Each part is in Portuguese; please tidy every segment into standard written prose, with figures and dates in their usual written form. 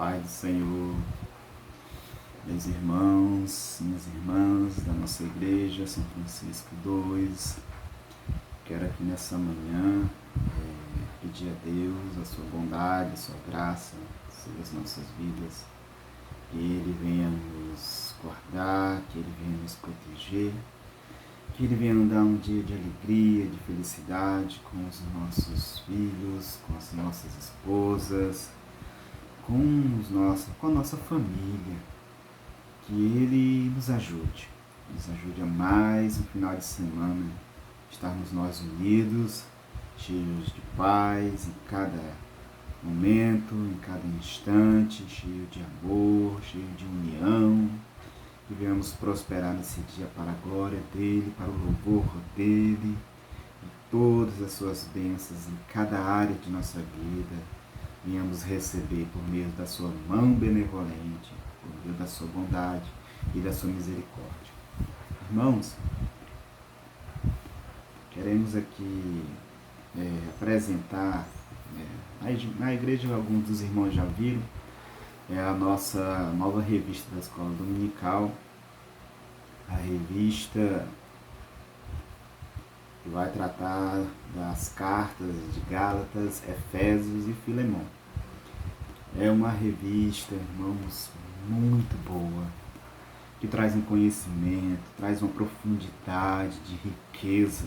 Pai do Senhor, meus irmãos, minhas irmãs da nossa igreja, São Francisco II, quero aqui nessa manhã pedir a Deus a sua bondade, a sua graça sobre as nossas vidas, que Ele venha nos guardar, que Ele venha nos proteger, que Ele venha nos dar um dia de alegria, de felicidade com os nossos filhos, com as nossas esposas, com a nossa família, que Ele nos ajude a mais um final de semana, estarmos nós unidos, cheios de paz em cada momento, em cada instante, cheio de amor, cheio de união, que venhamos prosperar nesse dia para a glória dEle, para o louvor dEle, e todas as suas bênçãos em cada área de nossa vida, venhamos receber por meio da sua mão benevolente, por meio da sua bondade e da sua misericórdia. Irmãos, queremos aqui apresentar, na igreja alguns dos irmãos já viram, a nossa nova revista da Escola Dominical, a revista que vai tratar das cartas de Gálatas, Efésios e Filemão. É uma revista, irmãos, muito boa, que traz um conhecimento, traz uma profundidade de riqueza,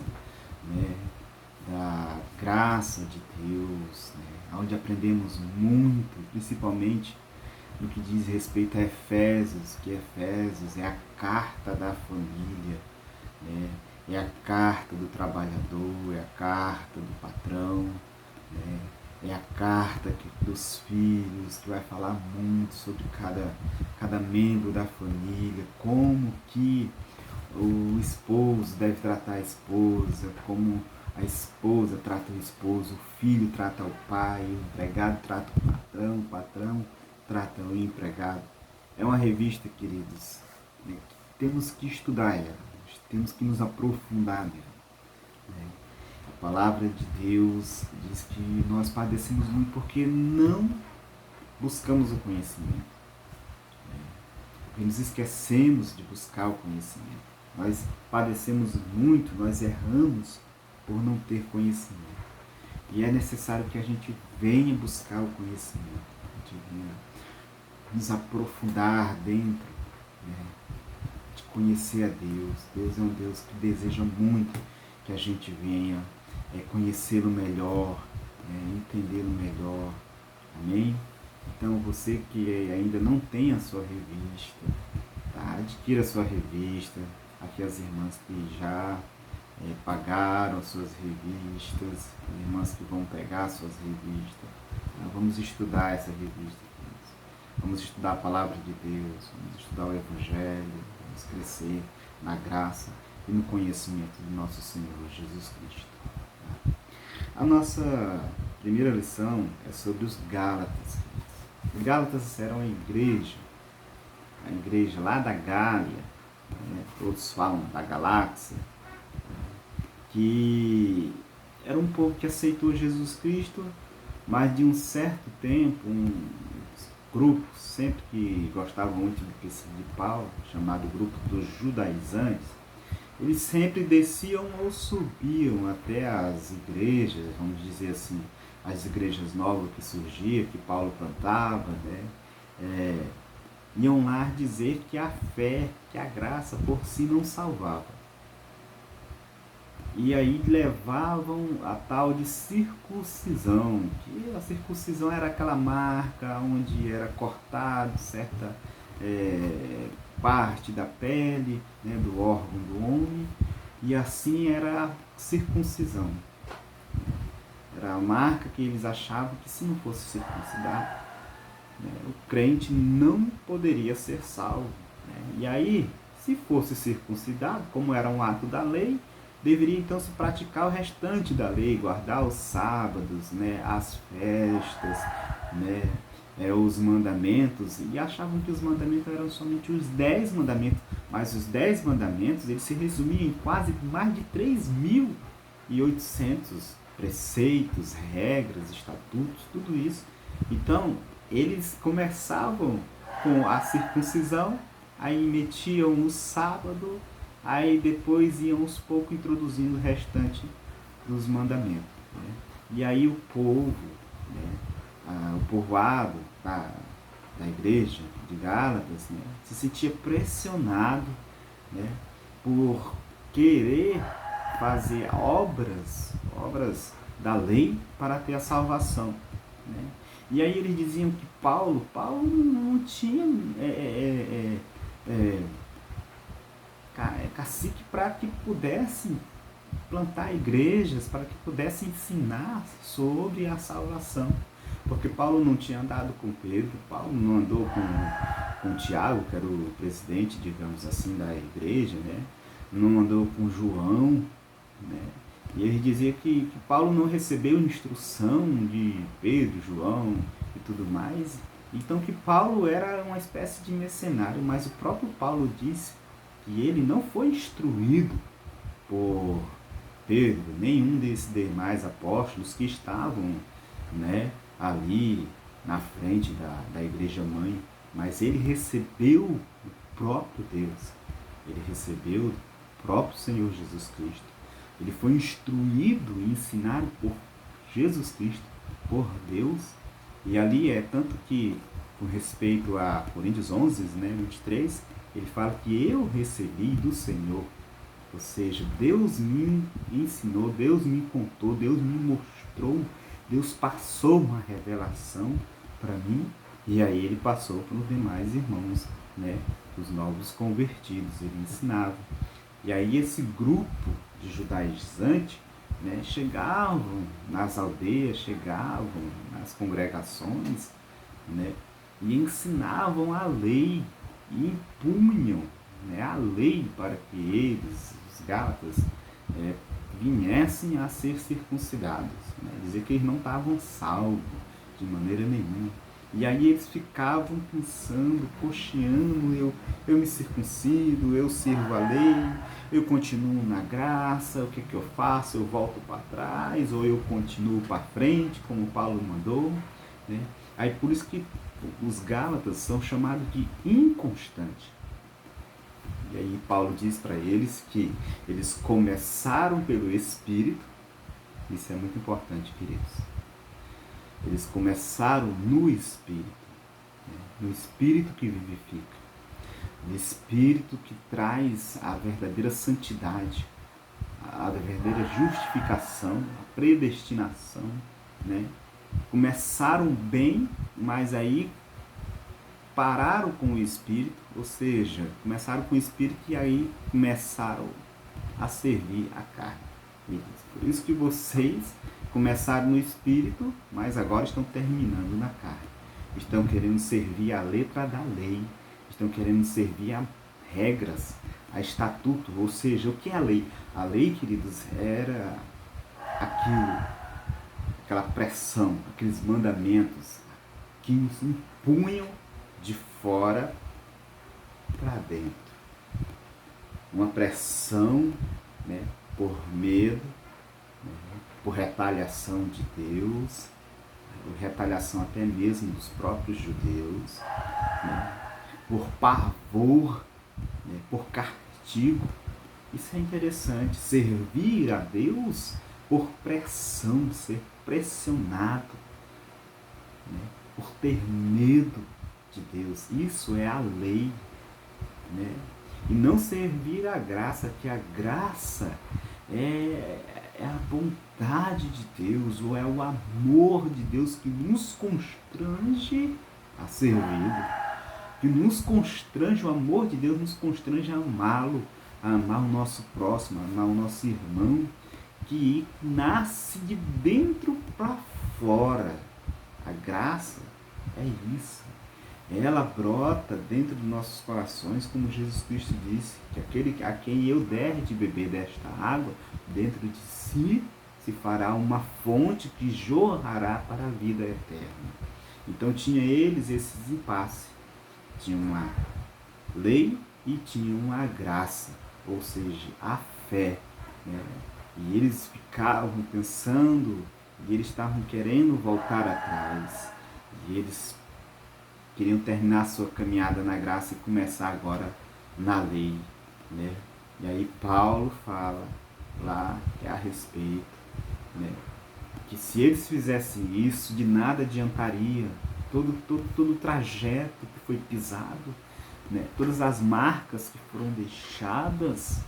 da graça de Deus, onde aprendemos muito, principalmente no que diz respeito a Efésios, que Efésios é a carta da família, é a carta do trabalhador, é a carta do patrão, é a carta dos filhos, que vai falar muito sobre cada membro da família, como que o esposo deve tratar a esposa, como a esposa trata o esposo, o filho trata o pai, o empregado trata o patrão trata o empregado. É uma revista, queridos, que temos que estudar ela, temos que nos aprofundar nela. A palavra de Deus diz que nós padecemos muito porque não buscamos o conhecimento. Porque nos esquecemos de buscar o conhecimento. Nós padecemos muito, nós erramos por não ter conhecimento. E é necessário que a gente venha buscar o conhecimento, a gente venha nos aprofundar dentro, de conhecer a Deus. Deus é um Deus que deseja muito que a gente venha conhecê-lo melhor, entendê-lo melhor. Amém? Então, você que ainda não tem a sua revista, tá? Adquira a sua revista. Aqui as irmãs que já pagaram as suas revistas, as irmãs que vão pegar as suas revistas. Vamos estudar essa revista. Vamos estudar a palavra de Deus, vamos estudar o Evangelho, vamos crescer na graça e no conhecimento do nosso Senhor Jesus Cristo. A nossa primeira lição é sobre os Gálatas. Os Gálatas eram a igreja lá da Gália, todos falam da galáxia, que era um povo que aceitou Jesus Cristo, mas de um certo tempo, grupo, sempre que gostavam muito do princípio de Paulo, chamado grupo dos judaizantes, eles sempre desciam ou subiam até as igrejas, vamos dizer assim, as igrejas novas que surgiam, que Paulo plantava, iam lá dizer que a fé, que a graça por si não salvava. E aí levavam a tal de circuncisão, que a circuncisão era aquela marca onde era cortado certa parte da pele, do órgão do homem, e assim era a circuncisão. Era a marca que eles achavam que se não fosse circuncidado, o crente não poderia ser salvo. E aí, se fosse circuncidado, como era um ato da lei, deveria então se praticar o restante da lei, guardar os sábados, as festas, os mandamentos, e achavam que os mandamentos eram somente os 10 mandamentos, mas os 10 mandamentos eles se resumiam em quase mais de 3.800 preceitos, regras, estatutos, tudo isso. Então, eles começavam com a circuncisão, aí metiam o sábado, aí depois iam aos poucos introduzindo o restante dos mandamentos. Né? E aí o povo, né, o povoado da igreja de Gálatas, né, se sentia pressionado, né, por querer fazer obras da lei para ter a salvação. Né? E aí eles diziam que Paulo não tinha cacique para que pudesse plantar igrejas, para que pudesse ensinar sobre a salvação. Porque Paulo não tinha andado com Pedro, Paulo não andou com Tiago, que era o presidente, digamos assim, da igreja, né? Não andou com João, né? E ele dizia que Paulo não recebeu instrução de Pedro, João e tudo mais. Então que Paulo era uma espécie de mercenário, mas o próprio Paulo disse que ele não foi instruído por Pedro, nenhum desses demais apóstolos que estavam, né, ali na frente da igreja mãe, mas ele recebeu o próprio Deus, ele recebeu o próprio Senhor Jesus Cristo. Ele foi instruído e ensinado por Jesus Cristo, por Deus. E ali é tanto que, com respeito a Coríntios 11, né, 23, ele fala que eu recebi do Senhor. Ou seja, Deus me ensinou, Deus me contou, Deus me mostrou, Deus passou uma revelação para mim. E aí ele passou para os demais irmãos, né, os novos convertidos, ele ensinava. E aí esse grupo de judaizantes, né, chegavam nas aldeias, chegavam nas congregações, né, e ensinavam a lei, e impunham, né, a lei para que eles, os Gálatas, viessem a ser circuncidados. Né, dizer que eles não estavam salvos de maneira nenhuma. E aí eles ficavam pensando, cocheando, eu me circuncido, eu sirvo a lei, eu continuo na graça, o que eu faço? Eu volto para trás, ou eu continuo para frente, como Paulo mandou. Né? Aí por isso que os Gálatas são chamados de inconstantes. E aí Paulo diz para eles que eles começaram pelo Espírito, isso é muito importante, queridos. Eles começaram no Espírito, né? No Espírito que vivifica, no Espírito que traz a verdadeira santidade, a verdadeira justificação, a predestinação. Né? Começaram bem, mas aí pararam com o Espírito, ou seja, começaram com o Espírito e aí começaram a servir a carne. Por isso que vocês começaram no Espírito, mas agora estão terminando na carne. Estão querendo servir a letra da lei, estão querendo servir a regras, a estatuto, ou seja, o que é a lei? A lei, queridos, era aquela pressão, aqueles mandamentos que nos impunham de fora para dentro. Uma pressão, né, por medo, por retaliação de Deus, por retaliação até mesmo dos próprios judeus, né, por pavor, né, por castigo. Isso é interessante, servir a Deus por pressão, ser pressionado, né, por ter medo de Deus. Isso é a lei, né? E não servir a graça, que a graça é a bondade de Deus, ou é o amor de Deus que nos constrange a servi-lo, que nos constrange, o amor de Deus nos constrange a amá-lo, a amar o nosso próximo, a amar o nosso irmão, que nasce de dentro para fora. A graça é isso. Ela brota dentro dos nossos corações, como Jesus Cristo disse, que aquele a quem eu der de beber desta água, dentro de si se fará uma fonte que jorrará para a vida eterna. Então tinha eles esses impasses. Tinha uma lei e tinha uma graça, ou seja, a fé. Né? E eles ficavam pensando, e eles estavam querendo voltar atrás. E eles queriam terminar a sua caminhada na graça e começar agora na lei, né? E aí Paulo fala lá que é a respeito, né, que se eles fizessem isso, de nada adiantaria todo o trajeto que foi pisado, né, todas as marcas que foram deixadas,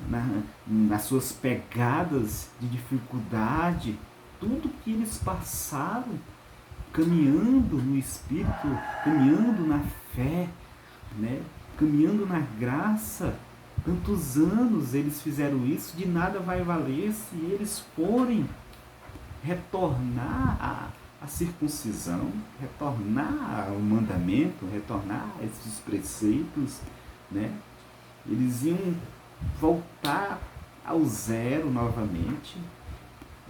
né, nas suas pegadas de dificuldade, tudo que eles passaram, caminhando no Espírito, caminhando na fé, né, caminhando na graça. Tantos anos eles fizeram isso, de nada vai valer se eles forem retornar à circuncisão, retornar ao mandamento, retornar a esses preceitos, né? Eles iam voltar ao zero novamente.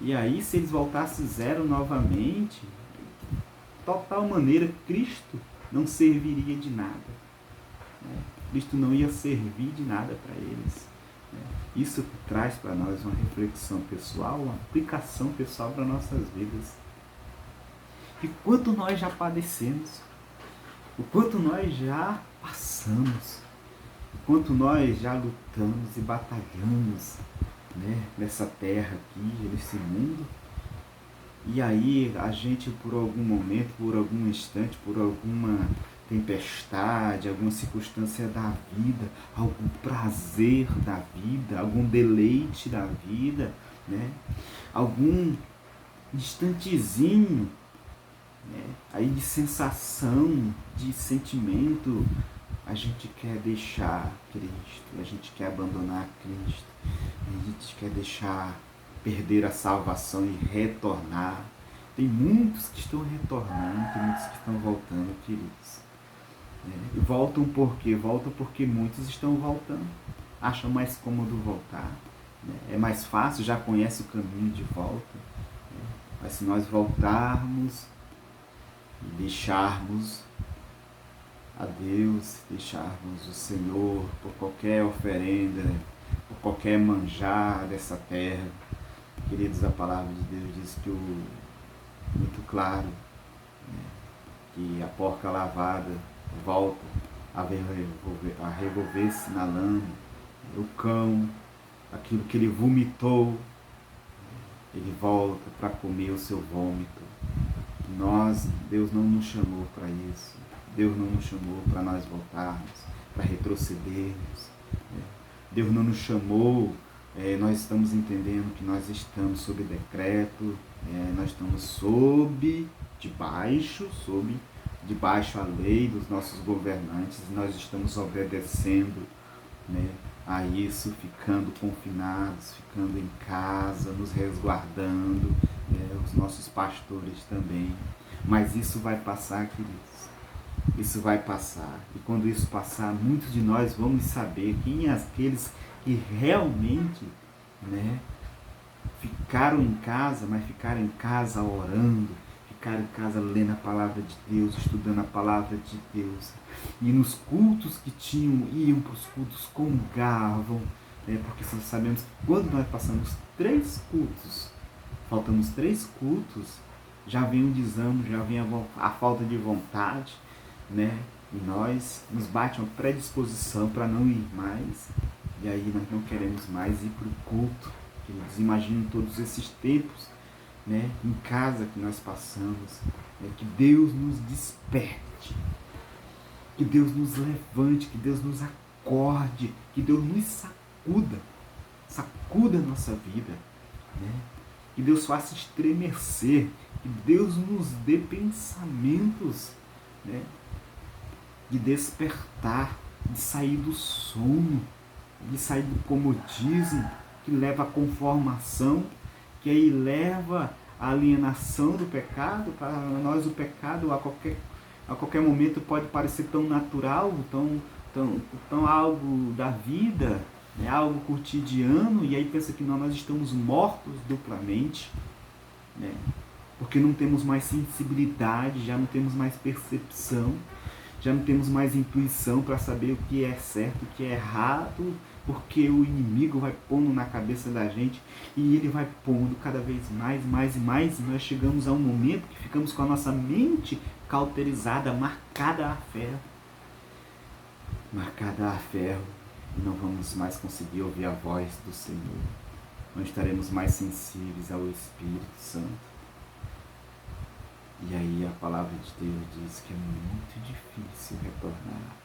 E aí, se eles voltassem zero novamente, de tal maneira, Cristo não serviria de nada, né? Cristo não ia servir de nada para eles, né? Isso traz para nós uma reflexão pessoal, uma aplicação pessoal para nossas vidas. E quanto nós já padecemos, o quanto nós já passamos, o quanto nós já lutamos e batalhamos, né, nessa terra aqui, nesse mundo. E aí a gente, por algum momento, por algum instante, por alguma tempestade, alguma circunstância da vida, algum prazer da vida, algum deleite da vida, né, algum instantezinho, né, aí de sensação, de sentimento, a gente quer deixar Cristo, a gente quer abandonar Cristo, a gente quer deixar perder a salvação e retornar. Tem muitos que estão retornando, tem muitos que estão voltando, queridos. E voltam por quê? Voltam porque muitos estão voltando. Acham mais cômodo voltar. É mais fácil, já conhece o caminho de volta. Mas se nós voltarmos e deixarmos a Deus, deixarmos o Senhor por qualquer oferenda, por qualquer manjar dessa terra, queridos, a palavra de Deus diz que muito claro, né, que a porca lavada volta a revolver-se na lama, o cão, aquilo que ele vomitou, ele volta para comer o seu vômito. Deus não nos chamou para isso. Deus não nos chamou para nós voltarmos, para retrocedermos. Deus não nos chamou, nós estamos entendendo que nós estamos sob decreto, nós estamos debaixo a lei dos nossos governantes, e nós estamos obedecendo, né, a isso, ficando confinados, ficando em casa, nos resguardando, os nossos pastores também. Mas isso vai passar, queridos. Isso vai passar. E quando isso passar, muitos de nós vamos saber quem é aqueles que realmente, né, ficaram em casa, mas ficaram em casa orando, ficaram em casa lendo a palavra de Deus, estudando a palavra de Deus. E nos cultos que iam para os cultos, comungavam, né, porque nós sabemos que quando nós passamos 3 cultos, faltamos 3 cultos, já vem o desânimo, já vem a falta de vontade, né? E nos bate uma predisposição para não ir mais, e aí nós não queremos mais ir para o culto. Queridos, imaginem todos esses tempos, né, em casa que nós passamos, né, que Deus nos desperte, que Deus nos levante, que Deus nos acorde, que Deus nos sacuda a nossa vida, né? Que Deus faça estremecer, que Deus nos dê pensamentos, né, de despertar, de sair do sono, de sair do comodismo, que leva à conformação, que aí leva à alienação do pecado. Para nós o pecado a qualquer momento pode parecer tão natural, tão algo da vida, né, algo cotidiano, e aí pensa que nós estamos mortos duplamente, né, porque não temos mais sensibilidade, já não temos mais percepção, já não temos mais intuição para saber o que é certo, o que é errado, porque o inimigo vai pondo na cabeça da gente e ele vai pondo cada vez mais, mais e mais, e nós chegamos a um momento que ficamos com a nossa mente cauterizada, marcada a ferro. Marcada a ferro, e não vamos mais conseguir ouvir a voz do Senhor. Não estaremos mais sensíveis ao Espírito Santo. E aí a palavra de Deus diz que é muito difícil retornar.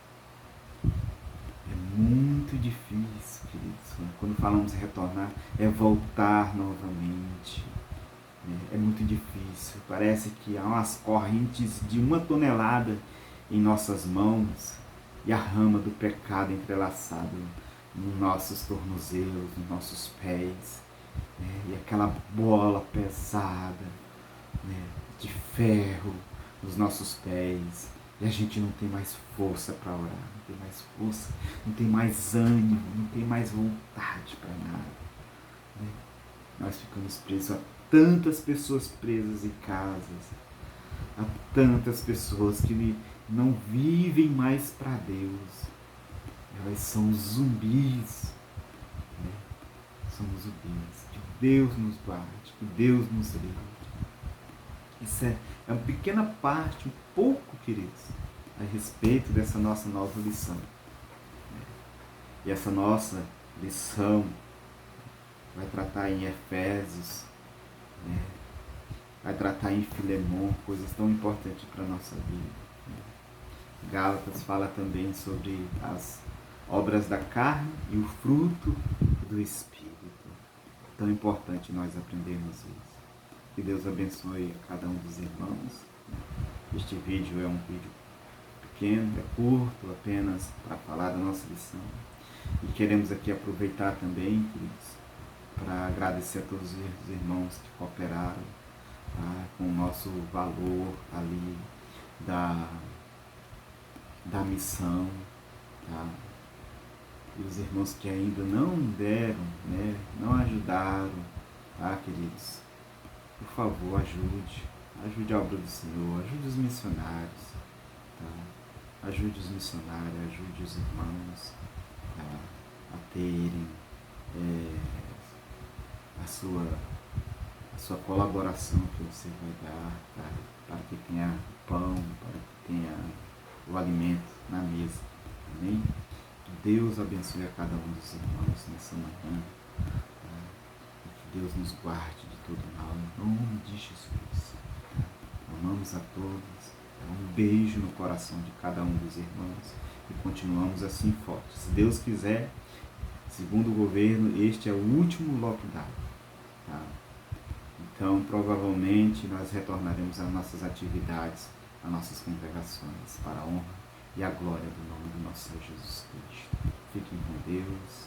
É muito difícil, queridos. Quando falamos retornar, é voltar novamente. É muito difícil. Parece que há umas correntes de 1 tonelada em nossas mãos e a rama do pecado entrelaçada nos nossos tornozelos, nos nossos pés. E aquela bola pesada de ferro nos nossos pés. E a gente não tem mais força para orar, não tem mais força, não tem mais ânimo, não tem mais vontade para nada. Nós ficamos presos a tantas pessoas presas em casas, a tantas pessoas que não vivem mais para Deus. Elas são zumbis. São zumbis. Que Deus nos guarde, que Deus nos livre. Isso é uma pequena parte, um pouco, queridos, a respeito dessa nossa nova lição. E essa nossa lição vai tratar em Efésios, vai tratar em Filemon, coisas tão importantes para a nossa vida. Gálatas fala também sobre as obras da carne e o fruto do Espírito. Tão importante nós aprendermos isso. Que Deus abençoe a cada um dos irmãos. Este vídeo é um vídeo pequeno, é curto, apenas para falar da nossa lição. E queremos aqui aproveitar também, queridos, para agradecer a todos os irmãos que cooperaram, tá, com o nosso valor ali da missão, tá? E os irmãos que ainda não deram, não ajudaram, tá, queridos? Por favor, ajude a obra do Senhor, ajude os missionários, tá? Ajude os missionários, ajude os irmãos, tá, a terem a sua colaboração que você vai dar, tá? Para que tenha pão, para que tenha o alimento na mesa. Amém? Que Deus abençoe a cada um dos irmãos nessa manhã. Tá? E que Deus nos guarde de todo mal, em nome de Jesus. Tá? Amamos a todos. Um beijo no coração de cada um dos irmãos. E continuamos assim fortes. Se Deus quiser, segundo o governo, este é o último lockdown. Tá? Então, provavelmente, nós retornaremos às nossas atividades, às nossas congregações, para a honra e a glória do nome do nosso Senhor Jesus Cristo. Fiquem com Deus.